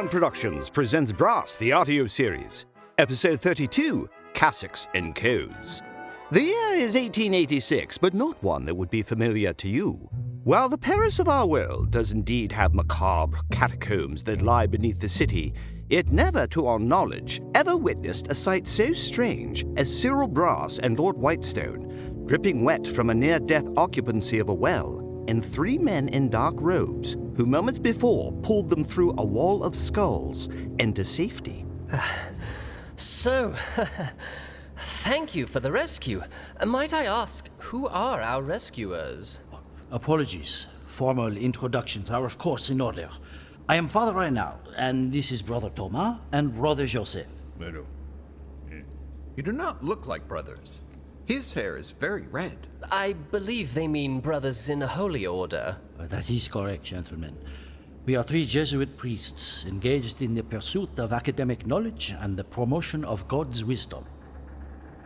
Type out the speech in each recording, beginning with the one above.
Antiquarian Productions presents Brass, the audio series. Episode 32, Cossacks and Codes. The year is 1886, but not one that would be familiar to you. While the Paris of our world does indeed have macabre catacombs that lie beneath the city, it never, to our knowledge, ever witnessed a sight so strange as Cyril Brass and Lord Whitestone, dripping wet from a near-death occupancy of a well, and three men in dark robes, who moments before pulled them through a wall of skulls into safety. So, thank you for the rescue. Might I ask, who are our rescuers? Apologies. Formal introductions are of course in order. I am Father Reynald, and this is Brother Thomas and Brother Joseph. You do not look like brothers. His hair is very red. I believe they mean brothers in a holy order. That is correct, gentlemen. We are three Jesuit priests engaged in the pursuit of academic knowledge and the promotion of God's wisdom.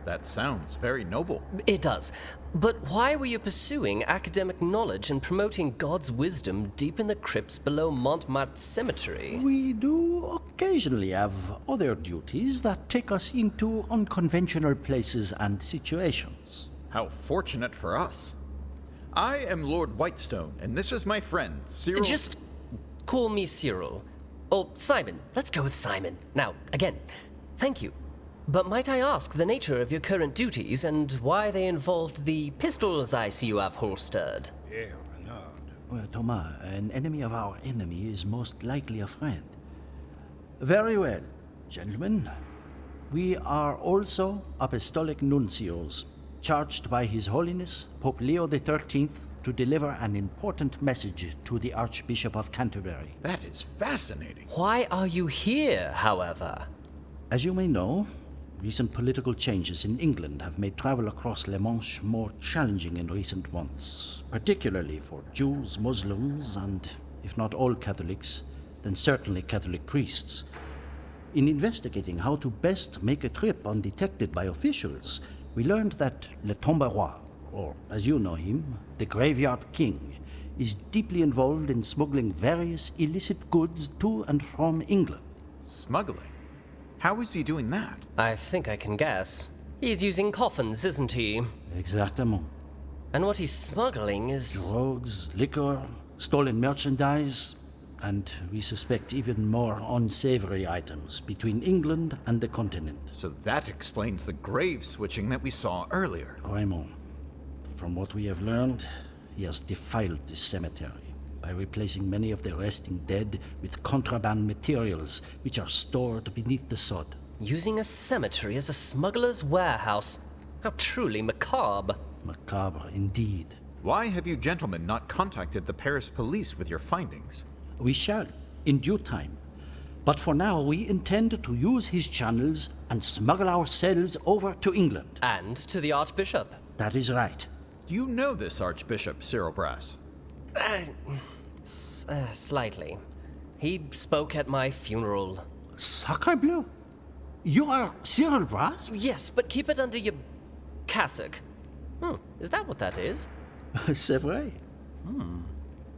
That sounds very noble. It does. But why were you pursuing academic knowledge and promoting God's wisdom deep in the crypts below Montmartre Cemetery? We do occasionally have other duties that take us into unconventional places and situations. How fortunate for us. I am Lord Whitestone, and this is my friend, Cyril. Just call me Cyril. Or Simon. Let's go with Simon. Now, again, thank you. But might I ask the nature of your current duties and why they involved the pistols I see you have holstered? Well, Thomas, an enemy of our enemy is most likely a friend. Very well, gentlemen. We are also apostolic nuncios, charged by His Holiness Pope Leo XIII to deliver an important message to the Archbishop of Canterbury. That is fascinating. Why are you here, however? As you may know, recent political changes in England have made travel across La Manche more challenging in recent months, particularly for Jews, Muslims, and, if not all Catholics, then certainly Catholic priests. In investigating how to best make a trip undetected by officials, we learned that Le Tomberoy, or as you know him, the Graveyard King, is deeply involved in smuggling various illicit goods to and from England. Smuggling? How is he doing that? I think I can guess. He's using coffins, isn't he? Exactement. And what he's smuggling is... Drugs, liquor, stolen merchandise, and we suspect even more unsavory items between England and the continent. So that explains the grave switching that we saw earlier. Raymond, from what we have learned, he has defiled this cemetery by replacing many of the resting dead with contraband materials which are stored beneath the sod. Using a cemetery as a smuggler's warehouse. How truly macabre. Macabre indeed. Why have you gentlemen not contacted the Paris police with your findings? We shall, in due time. But for now, we intend to use his channels and smuggle ourselves over to England. And to the Archbishop. That is right. Do you know this Archbishop, Cyril Brass? Slightly. He spoke at my funeral. Sacre bleu! You are Cyril Brass? Yes, but keep it under your cassock. Is that what that is? C'est vrai.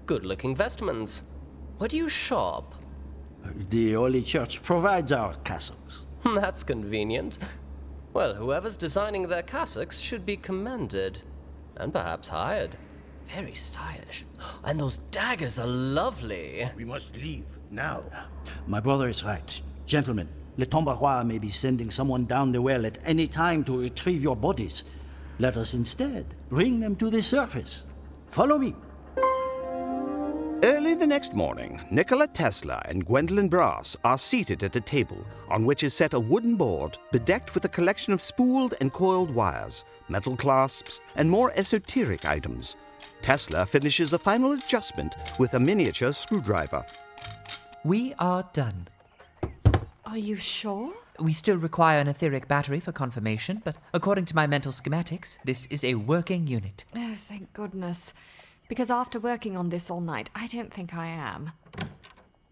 Good-looking vestments. Where do you shop? The Holy Church provides our cassocks. That's convenient. Well, whoever's designing their cassocks should be commended. And perhaps hired. Very stylish. And those daggers are lovely. We must leave, now. My brother is right. Gentlemen, Le Tomberoy may be sending someone down the well at any time to retrieve your bodies. Let us instead bring them to the surface. Follow me. Early the next morning, Nikola Tesla and Gwendolyn Brass are seated at a table on which is set a wooden board bedecked with a collection of spooled and coiled wires, metal clasps, and more esoteric items. Tesla finishes a final adjustment with a miniature screwdriver. We are done. Are you sure? We still require an etheric battery for confirmation, but according to my mental schematics, this is a working unit. Oh, thank goodness. Because after working on this all night, I don't think I am.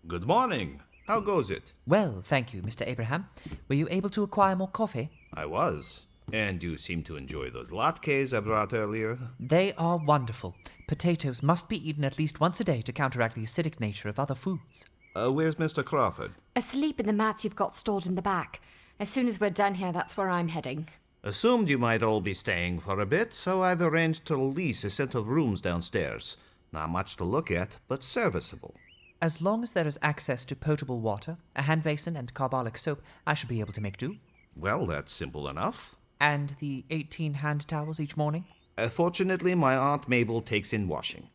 Good morning. How goes it? Well, thank you, Mr. Abraham. Were you able to acquire more coffee? I was. And you seem to enjoy those latkes I brought earlier. They are wonderful. Potatoes must be eaten at least once a day to counteract the acidic nature of other foods. Where's Mr. Crawford? Asleep in the mats you've got stored in the back. As soon as we're done here, that's where I'm heading. Assumed you might all be staying for a bit, so I've arranged to lease a set of rooms downstairs. Not much to look at, but serviceable. As long as there is access to potable water, a hand basin, and carbolic soap, I should be able to make do. Well, that's simple enough. And the 18 hand towels each morning? Fortunately, my Aunt Mabel takes in washing.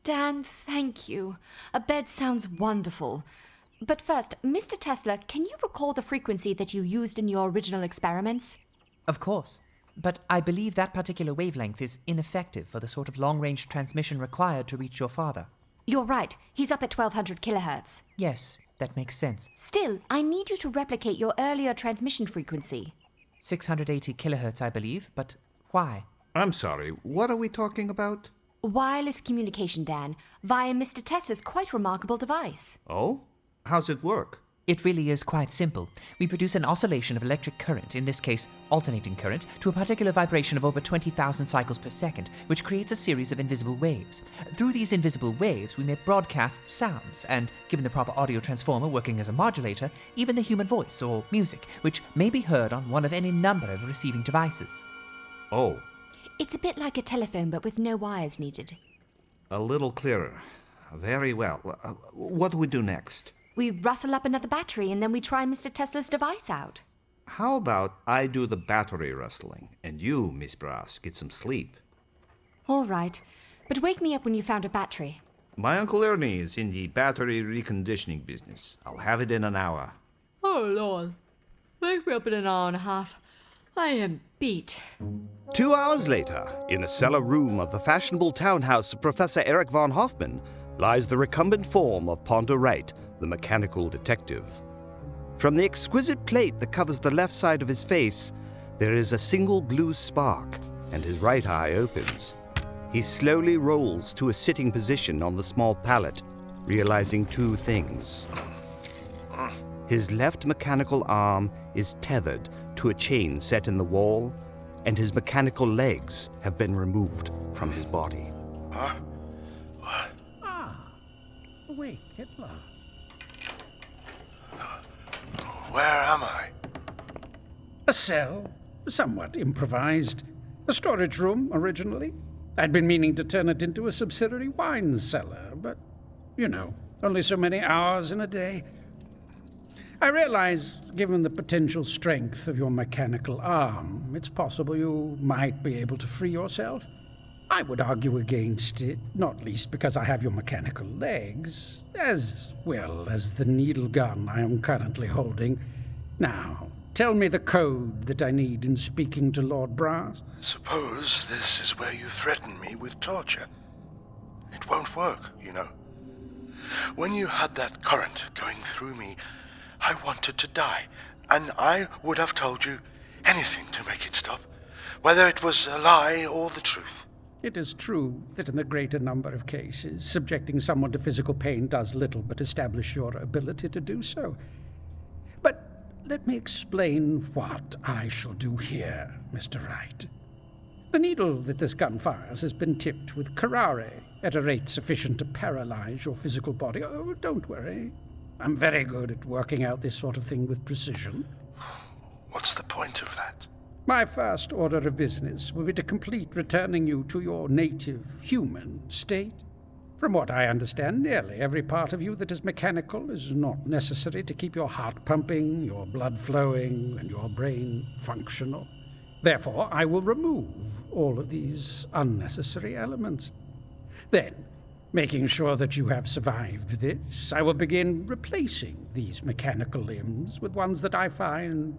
Dan, thank you. A bed sounds wonderful. But first, Mr. Tesla, can you recall the frequency that you used in your original experiments? Of course. But I believe that particular wavelength is ineffective for the sort of long-range transmission required to reach your father. You're right. He's up at 1200 kilohertz. Yes, that makes sense. Still, I need you to replicate your earlier transmission frequency. 680 kilohertz, I believe, but why? I'm sorry, what are we talking about? Wireless communication, Dan, via Mr. Tesla's quite remarkable device. Oh? How's it work? It really is quite simple. We produce an oscillation of electric current, in this case alternating current, to a particular vibration of over 20,000 cycles per second, which creates a series of invisible waves. Through these invisible waves, we may broadcast sounds, and given the proper audio transformer working as a modulator, even the human voice or music, which may be heard on one of any number of receiving devices. Oh, It's a bit like a telephone, but with no wires needed. a little clearer. Very well. What do we do next? We rustle up another battery and then we try Mr. Tesla's device out. How about I do the battery rustling, and you, Miss Brass, get some sleep? All right, but wake me up when you found a battery. My Uncle Ernie is in the battery reconditioning business. I'll have it in an hour. Oh, Lord. Wake me up in an hour and a half. I am beat. 2 hours later, in a cellar room of the fashionable townhouse of Professor Eric von Hoffman, lies the recumbent form of Ponder Wright, the mechanical detective. From the exquisite plate that covers the left side of his face, there is a single blue spark, and his right eye opens. He slowly rolls to a sitting position on the small pallet, realizing two things. His left mechanical arm is tethered to a chain set in the wall, and his mechanical legs have been removed from his body. Awake at last. Where am I? A cell, somewhat improvised. A storage room, originally. I'd been meaning to turn it into a subsidiary wine cellar, but, only so many hours in a day. I realize, given the potential strength of your mechanical arm, it's possible you might be able to free yourself. I would argue against it, not least because I have your mechanical legs, as well as the needle gun I am currently holding. Now, tell me the code that I need in speaking to Lord Brass. Suppose this is where you threaten me with torture. It won't work, When you had that current going through me, I wanted to die, and I would have told you anything to make it stop, whether it was a lie or the truth. It is true that in the greater number of cases, subjecting someone to physical pain does little but establish your ability to do so. But let me explain what I shall do here, Mr. Wright. The needle that this gun fires has been tipped with curare at a rate sufficient to paralyze your physical body. Oh, don't worry. I'm very good at working out this sort of thing with precision. What's the point of that? My first order of business will be to complete returning you to your native human state. From what I understand, nearly every part of you that is mechanical is not necessary to keep your heart pumping, your blood flowing, and your brain functional. Therefore, I will remove all of these unnecessary elements. Then, making sure that you have survived this, I will begin replacing these mechanical limbs with ones that I find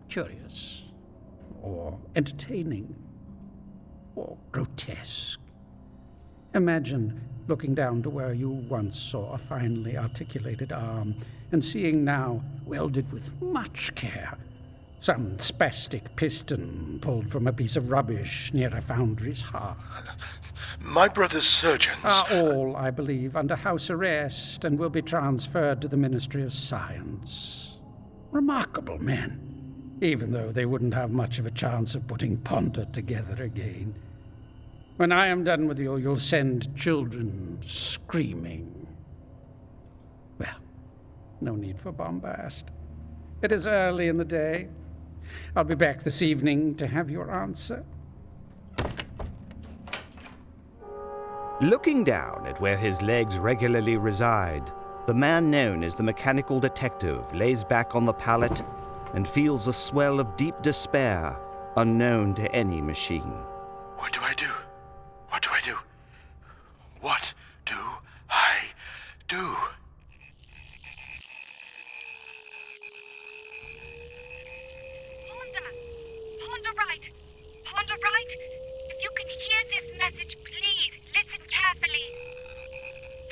curious, or entertaining, or grotesque. Imagine looking down to where you once saw a finely articulated arm, and seeing now, welded with much care, some spastic piston pulled from a piece of rubbish near a foundry's hearth. My brother's surgeons are all, I believe, under house arrest and will be transferred to the Ministry of Science. Remarkable men, even though they wouldn't have much of a chance of putting Ponder together again. When I am done with you, you'll send children screaming. Well, No need for bombast. It is early in the day. I'll be back this evening to have your answer. Looking down at where his legs regularly reside, the man known as the mechanical detective lays back on the pallet and feels a swell of deep despair unknown to any machine. What do I do? What do I do? What do I do? Ponder right. Ponder right. If you can hear this message, please listen carefully.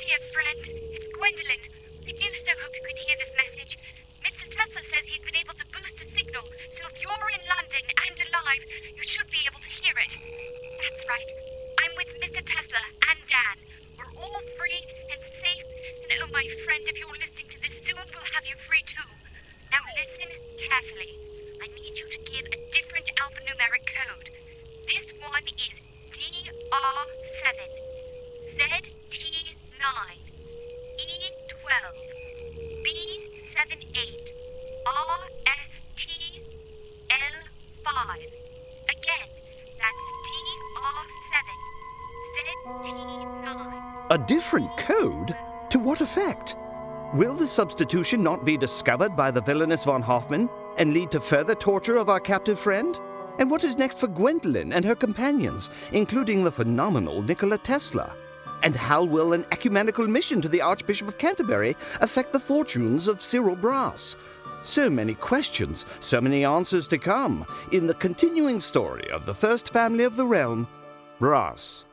Dear friend, it's Gwendolyn. I do so hope you can hear this message. Mr. Tesla says he's been able to boost the signal, so if you're in London and alive, you should be able to hear it. That's right. I'm with Mr. Tesla and Dan. We're all free and safe, and oh, my friend, if you're listening to this soon, we'll have you free too. Now listen carefully. I need you to give a different alphanumeric code. This one is DR7, ZT9, E12, B78, RSTL5. Again, that's DR7, ZT9. A different code? To what effect? Will the substitution not be discovered by the villainous von Hoffman and lead to further torture of our captive friend? And what is next for Gwendolyn and her companions, including the phenomenal Nikola Tesla? And how will an ecumenical mission to the Archbishop of Canterbury affect the fortunes of Cyril Brass? So many questions, so many answers to come in the continuing story of the first family of the realm, Brass.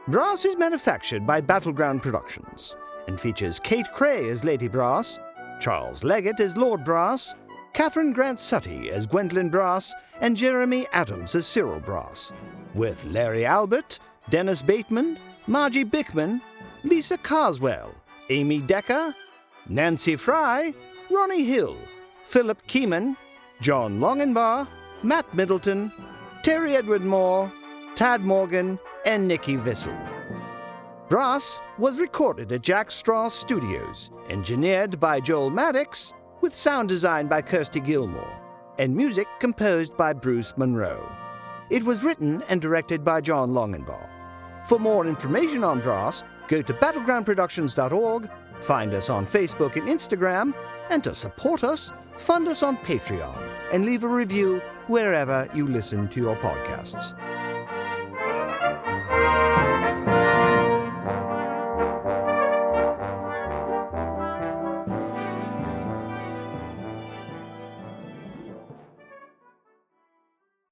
Brass is manufactured by Battleground Productions and features Kate Kraay as Lady Brass, Charles Leggett as Lord Brass, Katherine Grant-Suttie as Gwendolyn Brass, and Jeremy Adams as Cyril Brass, with Larry Albert, Dennis Bateman, Margie Bickman, Lisa Carswell, Amy Decker, Nancy Frye, Ronnie Hill, Philip Keiman, John Longenbaugh, Matt Middleton, Terry Edward Moore, Tad Morgan, and Nikki Visel. Brass was recorded at Jack Straw Studios, engineered by Joel Maddox, with sound design by Kirsty Gilmore, and music composed by Bruce Monroe. It was written and directed by John Longenbaugh. For more information on Brass, go to battlegroundproductions.org, find us on Facebook and Instagram, and to support us, fund us on Patreon, and leave a review wherever you listen to your podcasts.